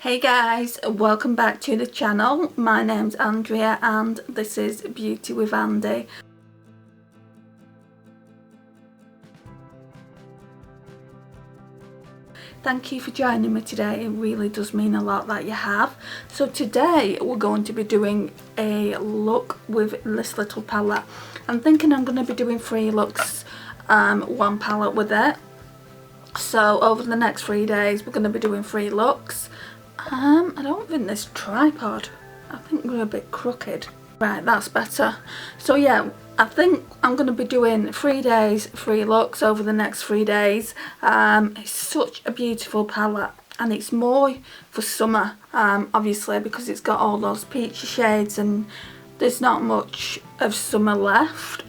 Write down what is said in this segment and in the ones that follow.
Hey guys, welcome back to the channel. My name's Andrea and this is Beauty with Andy. Thank you for joining me today. It really does mean a lot that you have. So today we're going to be doing a look with this little palette. I'm thinking I'm going to be doing 3 looks, one palette with it. So over the next 3 days we're going to be doing 3 looks. I don't think this tripod, I think we're a bit crooked. Right, that's better. So yeah, I think I'm going to be doing 3 days, 3 looks over the next 3 days. It's such a beautiful palette and it's more for summer, obviously, because it's got all those peachy shades and there's not much of summer left.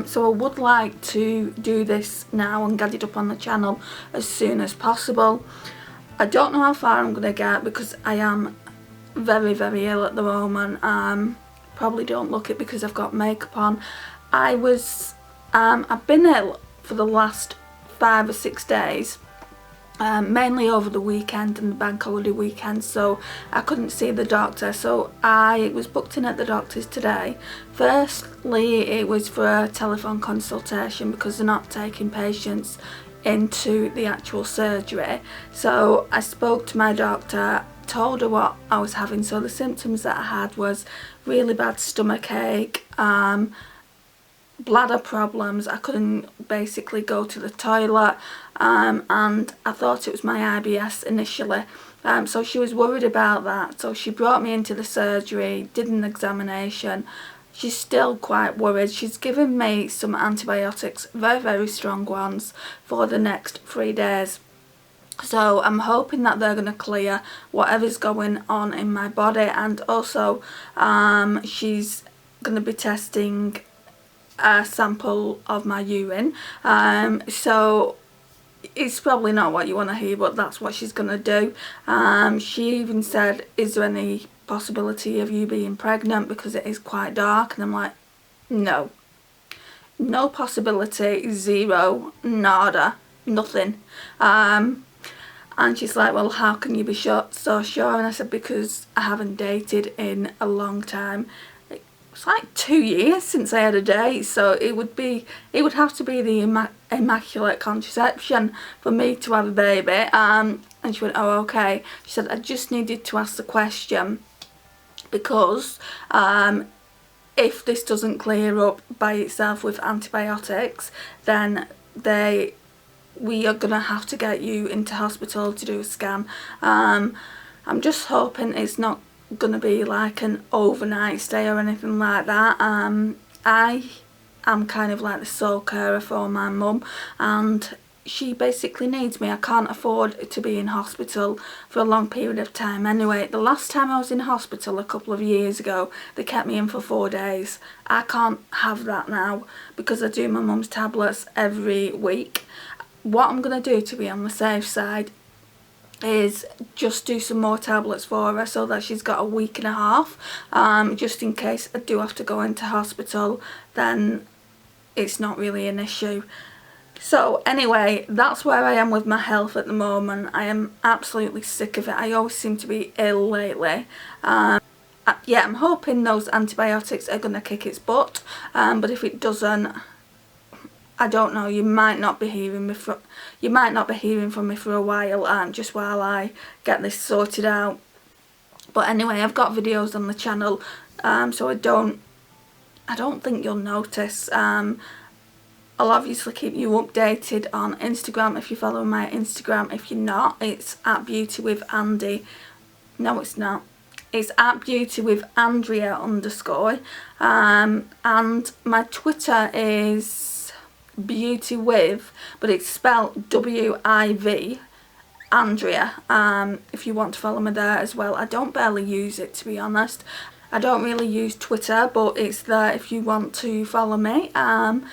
So I would like to do this now and get it up on the channel as soon as possible. I don't know how far I'm going to get because I am very ill at the moment. Probably don't look it because I've got makeup on. I've been ill for the last 5 or 6 days, mainly over the weekend and the bank holiday weekend, so I couldn't see the doctor. So I was booked in at the doctor's today. Firstly, it was for a telephone consultation because they're not taking patients into the actual surgery. So I spoke to my doctor, told her what I was having. So the symptoms that I had was really bad stomach ache, bladder problems. I couldn't basically go to the toilet, and I thought it was my IBS initially. So she was worried about that, so she brought me into the surgery, did an examination. She's still quite worried. She's given me some antibiotics, very strong ones, for the next 3 days. So I'm hoping that they're going to clear whatever's going on in my body, and also she's going to be testing a sample of my urine. So it's probably not what you want to hear, but that's what she's going to do. She even said, is there any possibility of you being pregnant because it is quite dark? And I'm like, no possibility, zero, nada, nothing. And she's like, well, how can you be so sure? And I said, because I haven't dated in a long time. It's like 2 years since I had a date, so it would have to be the immaculate conception for me to have a baby. And she went, oh okay. She said, I just needed to ask the question because if this doesn't clear up by itself with antibiotics, then we are gonna have to get you into hospital to do a scan. I'm just hoping it's not gonna be like an overnight stay or anything like that. I am kind of like the sole carer for my mum, and she basically needs me. I can't afford to be in hospital for a long period of time anyway. The last time I was in hospital a couple of years ago, they kept me in for 4 days. I can't have that now because I do my mum's tablets every week. What I'm going to do to be on the safe side is just do some more tablets for her so that she's got a week and a half, just in case I do have to go into hospital, then it's not really an issue. So anyway, that's where I am with my health at the moment. I am absolutely sick of it. I always seem to be ill lately. Yeah, I'm hoping those antibiotics are going to kick its butt, but if it doesn't, I don't know, you might not be hearing from me for a while, just while I get this sorted out. But anyway, I've got videos on the channel, so I don't think you'll notice. I'll obviously keep you updated on Instagram if you follow my Instagram. If you're not, it's at Beauty with Andy. No, it's not. It's at Beauty with Andrea _ and my Twitter is Beauty with, but it's spelled W-I-V, Andrea. If you want to follow me there as well. I don't barely use it, to be honest. I don't really use Twitter, but it's there if you want to follow me. And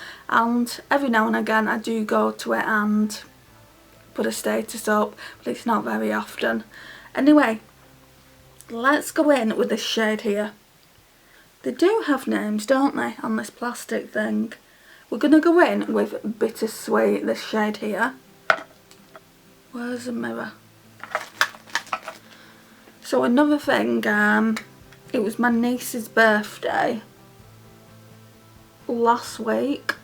every now and again I do go to it and put a status up, but it's not very often. Anyway, let's go in with this shade here. They do have names, don't they, on this plastic thing. We're going to go in with Bittersweet, this shade here. Where's the mirror? So another thing, it was my niece's birthday last week,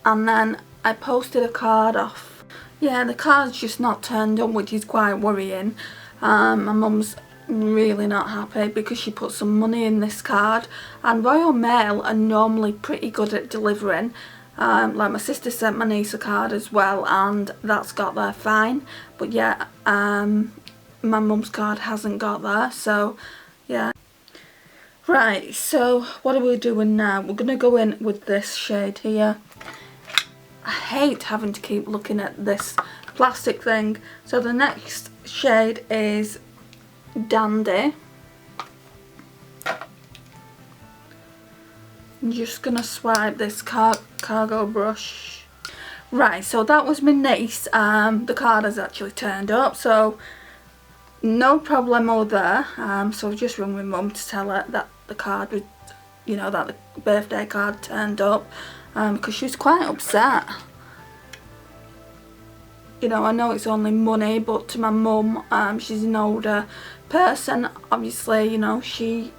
and then I posted a card off. Yeah, the card's just not turned up, which is quite worrying. My mum's really not happy because she put some money in this card, and Royal Mail are normally pretty good at delivering. Like my sister sent my niece a card as well, and that's got there fine, but yeah, my mum's card hasn't got there, so yeah. Right, so what are we doing now? We're going to go in with this shade here. I hate having to keep looking at this plastic thing. So the next shade is Dandy. I'm just going to swipe this cargo brush. Right, so that was my niece. The card has actually turned up, so no problemo there. So I've just rung my mum to tell her that the card was, you know, that the birthday card turned up, because she was quite upset. You know, I know it's only money, but to my mum, she's an older person, obviously, you know, she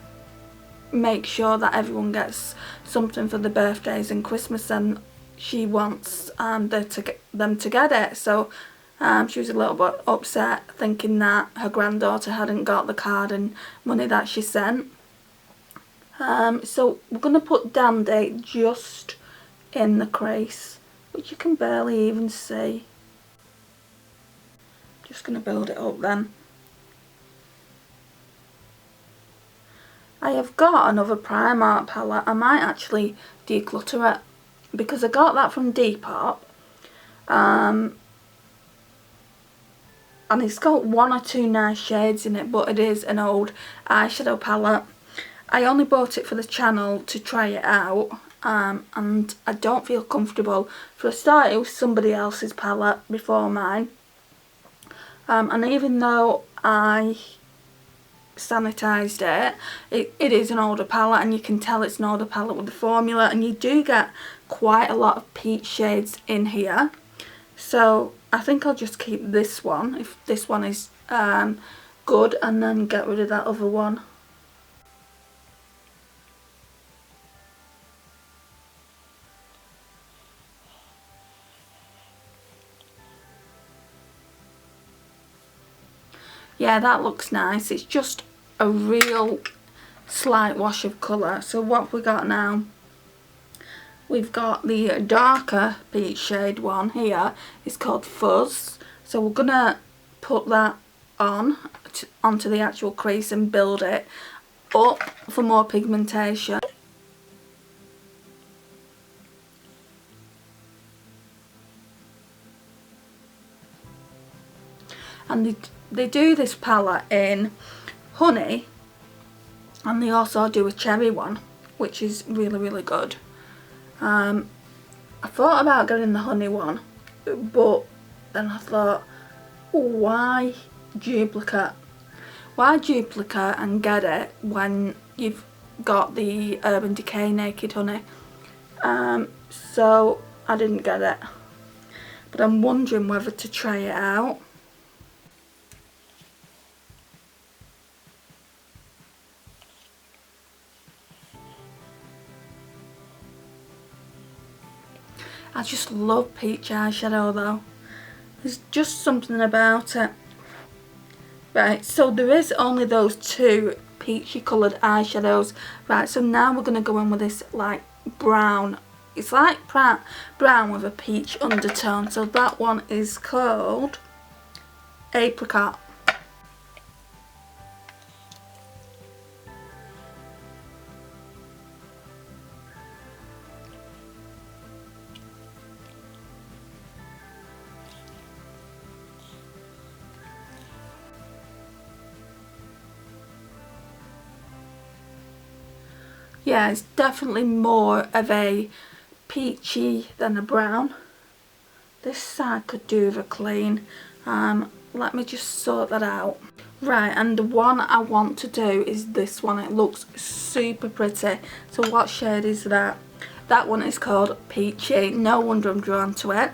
makes sure that everyone gets something for the birthdays and Christmas, and she wants them to get it. So she was a little bit upset, thinking that her granddaughter hadn't got the card and money that she sent. So we're going to put Dandy just in the crease, which you can barely even see. Just going to build it up then. I have got another Primark palette. I might actually declutter it because I got that from Depop. And it's got one or two nice shades in it, but it is an old eyeshadow palette. I only bought it for the channel to try it out, and I don't feel comfortable. For a start, it was somebody else's palette before mine, and even though I sanitised it, it is an older palette, and you can tell it's an older palette with the formula, and you do get quite a lot of peach shades in here. So I think I'll just keep this one, if this one is good, and then get rid of that other one. Yeah, that looks nice. It's just a real slight wash of colour. So what we got now? We've got the darker peach shade one here. It's called Fuzz. So we're going to put that onto the actual crease and build it up for more pigmentation. And they do this palette in honey, and they also do a cherry one, which is really, really good. I thought about getting the honey one, but then I thought, why duplicate? Why duplicate and get it when you've got the Urban Decay Naked Honey? So I didn't get it, but I'm wondering whether to try it out. I just love peach eyeshadow though. There's just something about it. Right, so there is only those two peachy coloured eyeshadows. Right, so now we're going to go in with this like brown. It's like brown with a peach undertone. So that one is called Apricot. Yeah, it's definitely more of a peachy than a brown. This side could do with a clean. Let me just sort that out. Right, and the one I want to do is this one. It looks super pretty. So what shade is that? That one is called Peachy. No wonder I'm drawn to it.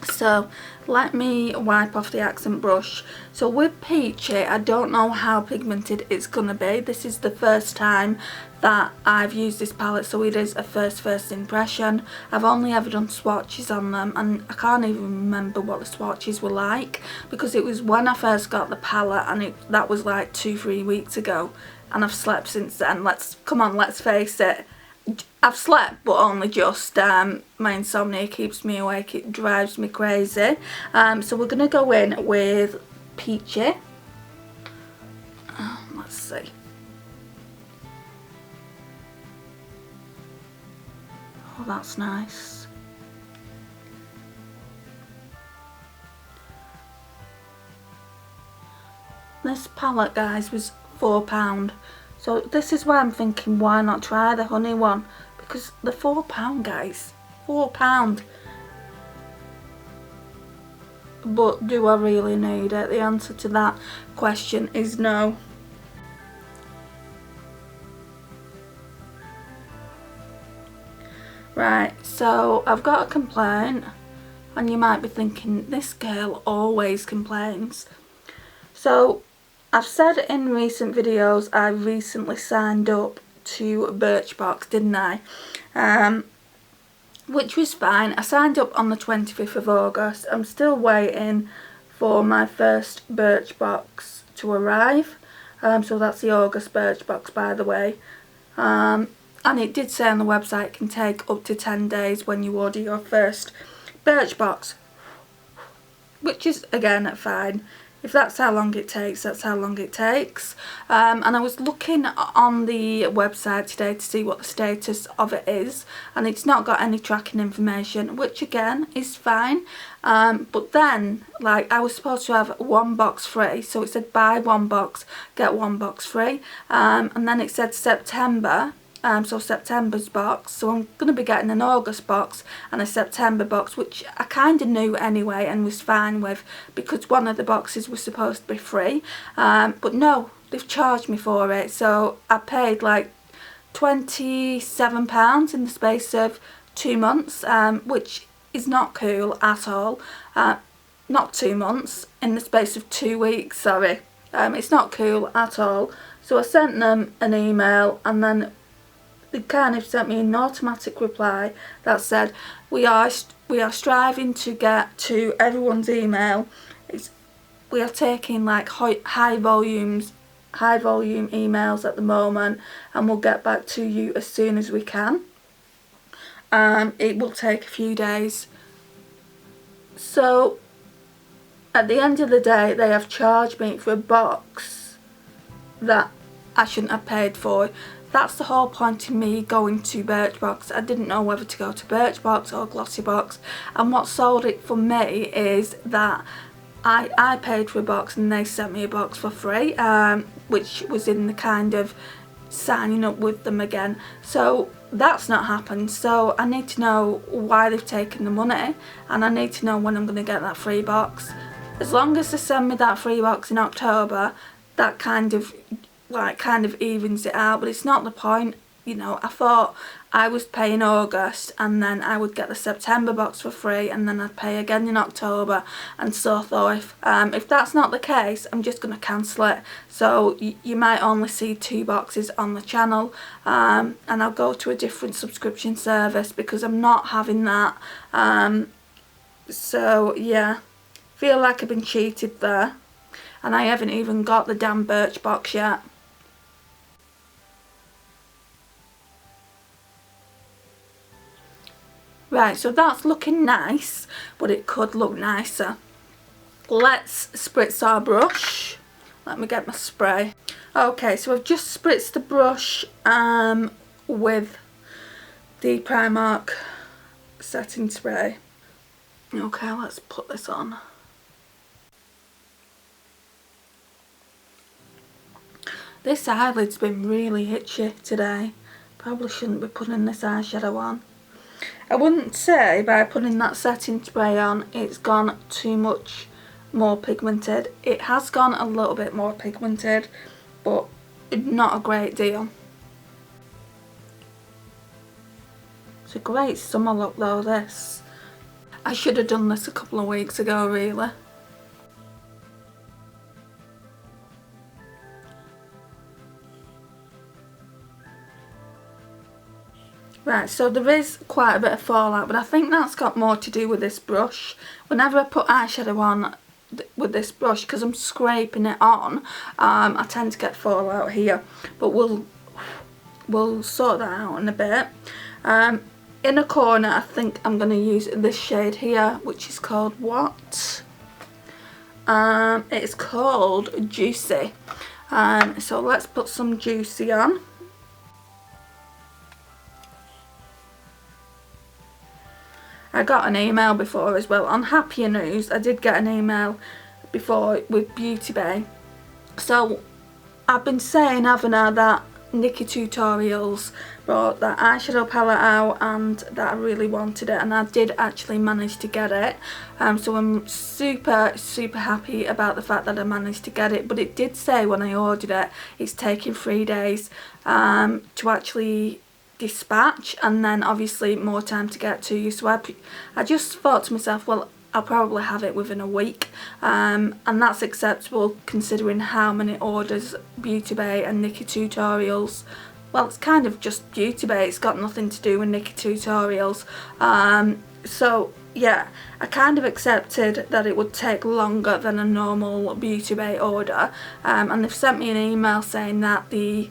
So let me wipe off the accent brush. So with Peachy, I don't know how pigmented it's gonna be. This is the first time that I've used this palette, so it is a first impression. I've only ever done swatches on them, and I can't even remember what the swatches were like, because it was when I first got the palette, and that was like 2-3 weeks ago, and I've slept since then. Let's face it, I've slept, but only just. My insomnia keeps me awake, it drives me crazy. So we're gonna go in with Peachy. Let's see. Oh, that's nice. This palette, guys, was £4. So this is why I'm thinking, why not try the honey one? Because they're £4, guys. £4. But do I really need it? The answer to that question is no. Right, so I've got a complaint, and you might be thinking, this girl always complains. So I've said in recent videos I recently signed up to Birchbox, didn't I? Which was fine. I signed up on the 25th of August. I'm still waiting for my first Birchbox to arrive. So that's the August Birchbox, by the way. And it did say on the website it can take up to 10 days when you order your first Birchbox, which is, again, fine. If that's how long it takes, that's how long it takes. And I was looking on the website today to see what the status of it is, and it's not got any tracking information, which again is fine. But then, like, I was supposed to have one box free, so it said buy one box, get one box free. And then it said September. So September's box, so I'm going to be getting an August box and a September box, which I kind of knew anyway and was fine with, because one of the boxes was supposed to be free, but no, they've charged me for it. So I paid like £27 in the space of 2 months, which is not cool at all. Not 2 months, in the space of 2 weeks, sorry. It's not cool at all. So I sent them an email, and then they kind of sent me an automatic reply that said, we are striving to get to everyone's email. We are taking like high volume emails at the moment, and we'll get back to you as soon as we can. It will take a few days. So at the end of the day, they have charged me for a box that I shouldn't have paid for. That's the whole point of me going to Birchbox. I didn't know whether to go to Birchbox or Glossybox, and what sold it for me is that I paid for a box and they sent me a box for free, which was in the kind of signing up with them again. So that's not happened, so I need to know why they've taken the money, and I need to know when I'm going to get that free box. As long as they send me that free box in October, that kind of evens it out, but it's not the point, you know. I thought I was paying August and then I would get the September box for free, and then I'd pay again in October, and so forth. If that's not the case, I'm just going to cancel it. So you might only see 2 boxes on the channel, and I'll go to a different subscription service, because I'm not having that. So yeah, feel like I've been cheated there, and I haven't even got the damn Birchbox yet. Right, so that's looking nice, but it could look nicer. Let's spritz our brush. Let me get my spray. Okay, so I've just spritzed the brush with the Primark setting spray. Okay, let's put this on. This eyelid's been really itchy today. Probably shouldn't be putting this eyeshadow on. I wouldn't say by putting that setting spray on it's gone too much more pigmented. It has gone a little bit more pigmented, but not a great deal. It's a great summer look though, this. I should have done this a couple of weeks ago really. Right, so there is quite a bit of fallout, but I think that's got more to do with this brush. Whenever I put eyeshadow on with this brush, because I'm scraping it on, I tend to get fallout here, but we'll sort that out in a bit. In a corner, I think I'm going to use this shade here, which is called what? It's called Juicy. So let's put some Juicy on. I got an email before as well. On happier news, I did get an email before with Beauty Bay. So I've been saying, haven't I, that Nikki Tutorials brought that eyeshadow palette out and that I really wanted it, and I did actually manage to get it. So I'm super happy about the fact that I managed to get it, but it did say when I ordered it it's taking 3 days to actually dispatch, and then obviously more time to get to you. So I just thought to myself, well, I'll probably have it within a week, and that's acceptable considering how many orders Beauty Bay and Nikki Tutorials, well, it's kind of just Beauty Bay, it's got nothing to do with Nikki Tutorials. So yeah, I kind of accepted that it would take longer than a normal Beauty Bay order, and they've sent me an email saying that the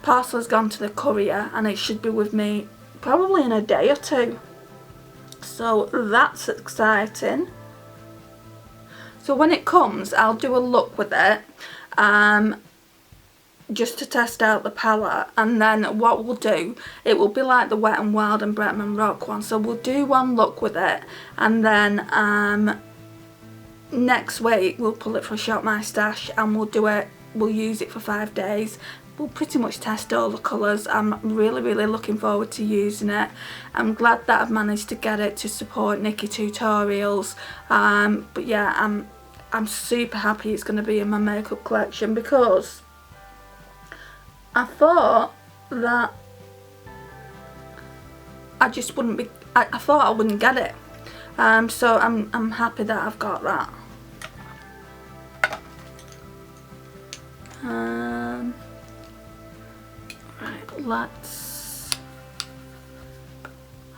parcel has gone to the courier and it should be with me probably in a day or two. So that's exciting. So when it comes, I'll do a look with it, just to test out the palette, and then what we'll do, it will be like the Wet n Wild and Bretman Rock one. So we'll do one look with it, and then next week we'll pull it for Shop My Stash and we'll use it for 5 days. We'll pretty much test all the colours. I'm really looking forward to using it. I'm glad that I've managed to get it to support Nikki Tutorials. But yeah, I'm super happy it's going to be in my makeup collection, because I thought that I just wouldn't be, I thought I wouldn't get it. So I'm happy that I've got that. Right, let's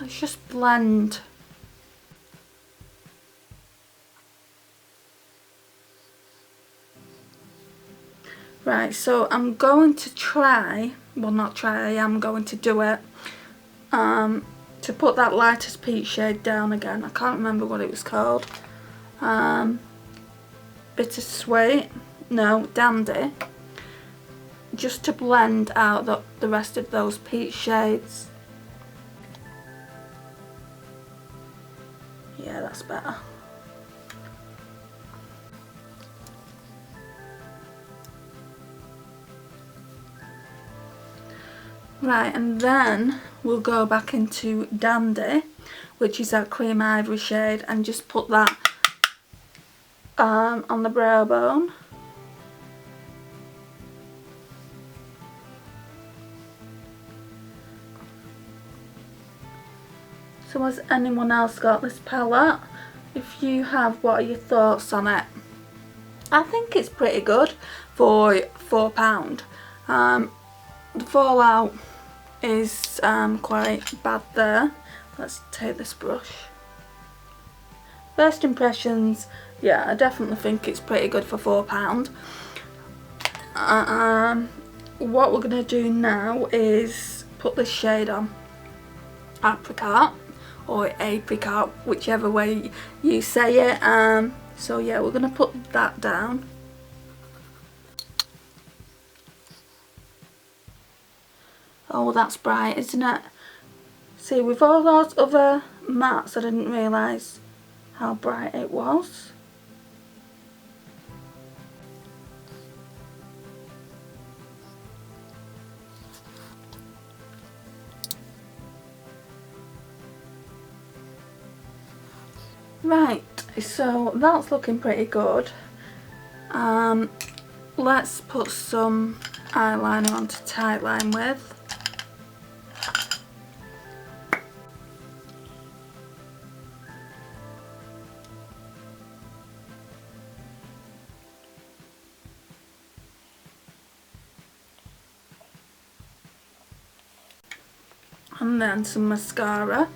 just blend. Right, so I'm going to try, well not try, I am going to do it, to put that lightest peach shade down again. I can't remember what it was called. Bittersweet, no, Dandy. Just to blend out the rest of those peach shades. Yeah, that's better. Right, and then we'll go back into Dandy, which is our cream ivory shade, and just put that on the brow bone. So has anyone else got this palette? If you have, what are your thoughts on it? I think it's pretty good for £4. The fallout is quite bad there. Let's take this brush. First impressions, yeah, I definitely think it's pretty good for £4. What we're going to do now is put this shade on. Apricot or apricot, whichever way you say it. So yeah, we're going to put that down. Oh, that's bright, isn't it? See, with all those other mattes, I didn't realise how bright it was. Right, so that's looking pretty good. Let's put some eyeliner on to tightline with. And then some mascara.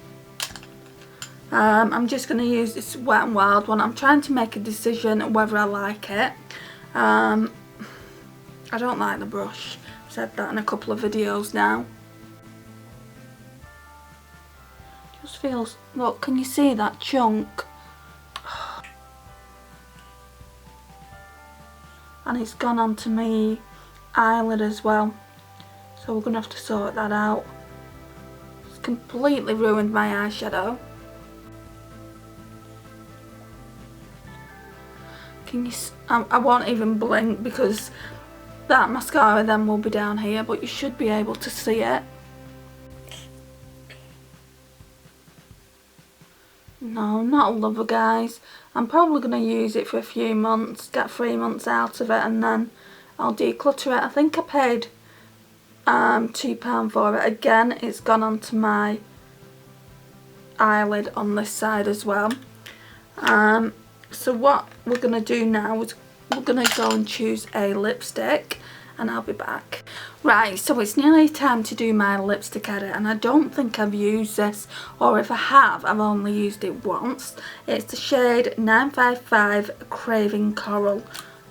I'm just going to use this Wet n Wild one. I'm trying to make a decision whether I like it. I don't like the brush. I've said that in a couple of videos now. Just feels, look, can you see that chunk? And it's gone onto my eyelid as well. So we're going to have to sort that out. It's completely ruined my eyeshadow. Can you? I won't even blink because that mascara then will be down here, but you should be able to see it. No, I'm not a lover, guys. I'm probably going to use it for a few months, get 3 months out of it, and then I'll declutter it. I think I paid £2 for it. Again, it's gone onto my eyelid on this side as well. So what we're going to do now is we're going to go and choose a lipstick, and I'll be back. Right, so it's nearly time to do my lipstick edit, and I don't think I've used this, or if I have, I've only used it once. It's the shade 955 Craving Coral,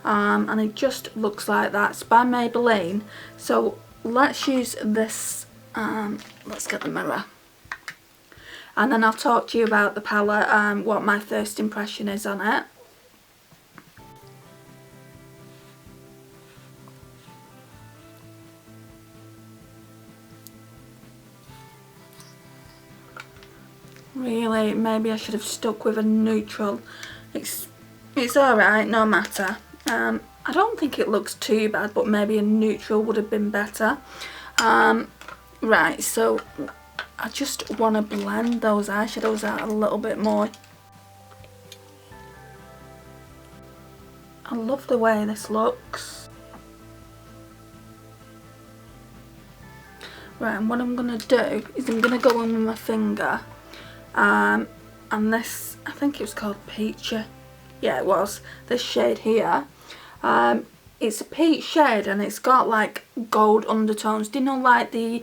and it just looks like that. It's by Maybelline. So let's use this, let's get the mirror. And then I'll talk to you about the palette, what my first impression is on it. Really, maybe I should have stuck with a neutral. It's alright, no matter. I don't think it looks too bad, but maybe a neutral would have been better. Right, so I just want to blend those eyeshadows out a little bit more. I love the way this looks. Right, and what I'm going to do is I'm going to go in with my finger. And this, I think it was called Peachy. Yeah, it was. This shade here. It's a peach shade and it's got like gold undertones. Do you know, like the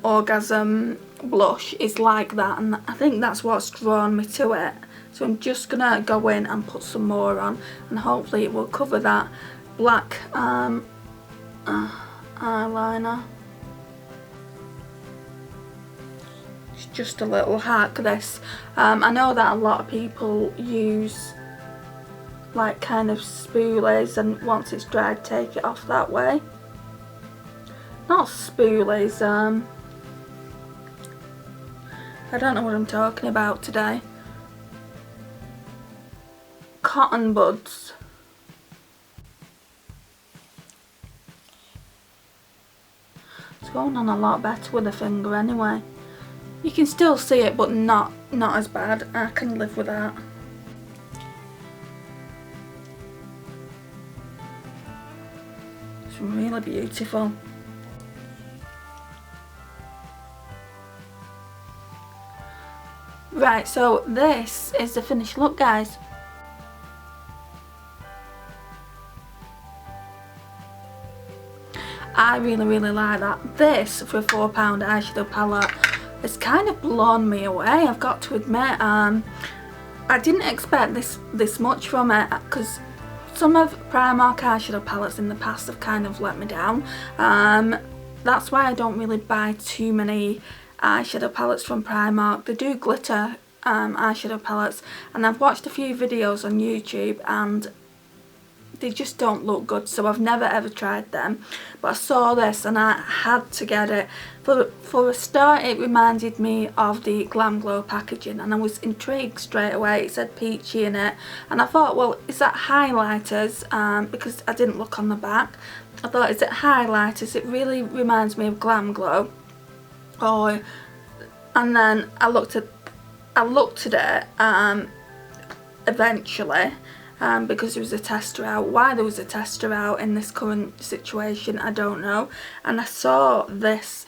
Orgasm blush is like that, and I think that's what's drawn me to it. So I'm just gonna go in and put some more on, and hopefully it will cover that black eyeliner. It's just a little hack, this. I know that a lot of people use like kind of spoolies, and once it's dried take it off that way. Not spoolies, I don't know what I'm talking about today. Cotton buds. It's going on a lot better with the finger anyway. You can still see it, but not as bad. I can live with that. It's really beautiful. Right, so this is the finished look, guys. I really like that. This, for a £4 eyeshadow palette, has kind of blown me away, I've got to admit. I didn't expect this much from it, because some of Primark eyeshadow palettes in the past have kind of let me down. That's why I don't really buy too many eyeshadow palettes from Primark. They do glitter eyeshadow palettes, and I've watched a few videos on YouTube and they just don't look good, so I've never ever tried them. But I saw this and I had to get it. For a start, it reminded me of the Glam Glow packaging, and I was intrigued straight away. It said peachy in it, and I thought, well, is that highlighters? Because I didn't look on the back. I thought, is it highlighters? It really reminds me of Glam Glow. Oh, and then I looked at it eventually, because there was a tester out. Why there was a tester out in this current situation, I don't know. And I saw this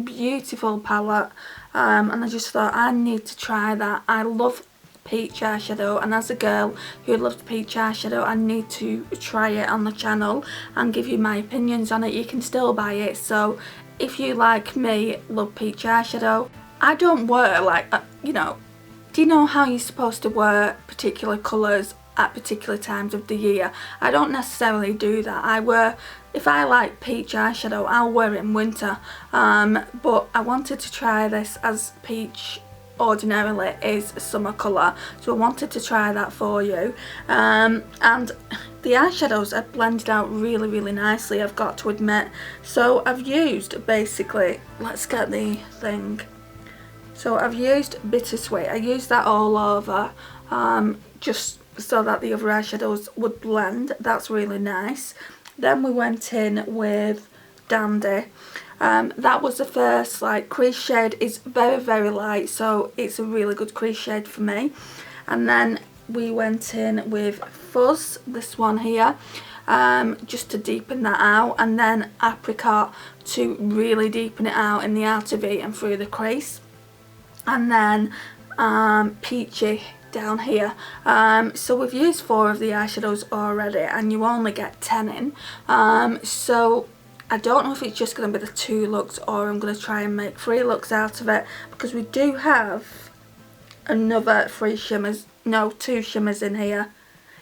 beautiful palette, and I just thought, I need to try that. I love peach eyeshadow, and as a girl who loves peach eyeshadow, I need to try it on the channel and give you my opinions on it. You can still buy it, so if you, like me, love peach eyeshadow, I don't wear like, you know, do you know how you're supposed to wear particular colours at particular times of the year? I don't necessarily do that. If I like peach eyeshadow, I'll wear it in winter, but I wanted to try this, as peach ordinarily is a summer colour, so I wanted to try that for you. And the eyeshadows are blended out really nicely, I've got to admit. So I've used, basically, let's get the thing. So I've used Bittersweet. I used that all over, just so that the other eyeshadows would blend. That's really nice. Then we went in with Dandy. That was the first like crease shade. It's very light, so it's a really good crease shade for me. And then we went in with Fuzz, this one here, just to deepen that out, and then Apricot to really deepen it out in the outer V and through the crease. And then Peachy down here. So we've used 4 of the eyeshadows already, and you only get 10 in. So I don't know if it's just going to be the 2 looks, or I'm going to try and make 3 looks out of it, because we do have another 2 shimmers in here.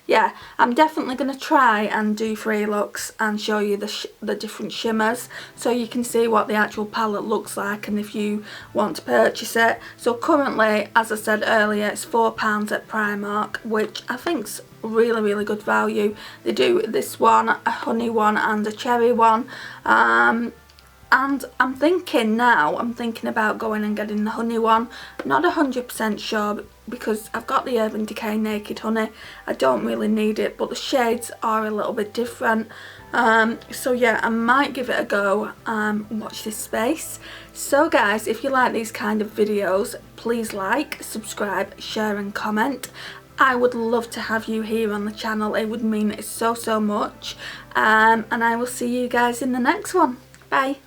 Yeah, I'm definitely going to try and do 3 looks and show you the different shimmers, so you can see what the actual palette looks like and if you want to purchase it. So currently, as I said earlier, it's £4 at Primark, which I think's really good value. They do this one, a honey one and a cherry one. And I'm thinking about going and getting the honey one. Not 100% sure, because I've got the Urban Decay Naked Honey. I don't really need it, but the shades are a little bit different. So yeah, I might give it a go. Watch this space. So guys, if you like these kind of videos, please like, subscribe, share and comment. I would love to have you here on the channel. It would mean so much. And I will see you guys in the next one. Bye.